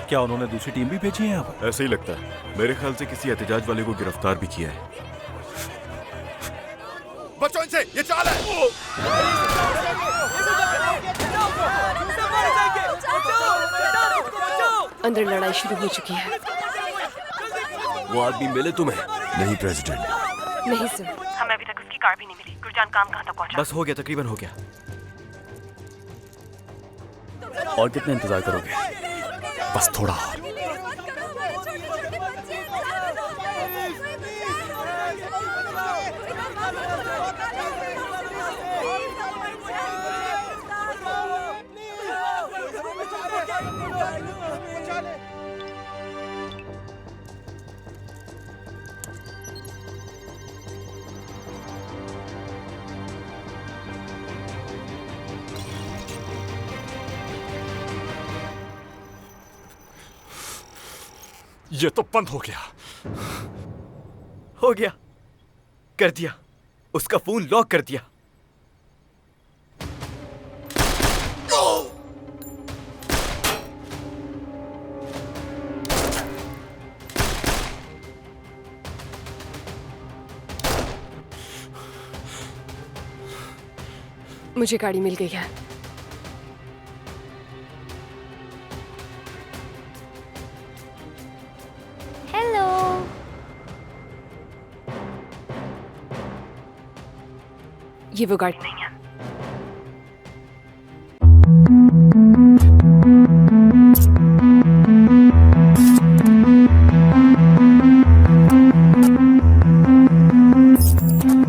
क्या उन्होंने दूसरी टीम भी भेजी है यहाँ पर? ऐसे ही लगता है। मेरे ख्याल से किसी एहतजाज वाले को गिरफ्तार भी किया है। बचो इनसे, ये चाल है। अंदर लड़ाई शुरू हो चुकी है। वो आदमी मिले तुम्हें? नहीं प्रेसिडेंट। नहीं सर, हमें अभी तक उसकी कार भी नहीं मिली। गुरजान काम कहाँ तक पहुँचा? बस हो गया, तकरीबन हो गया। और कितना इंतजार करोगे? बस थोड़ा और। ये तो बंद हो गया। हो गया, कर दिया। उसका फोन लॉक कर दिया। मुझे गाड़ी मिल गई है। ये वो गाड़ी नहीं है।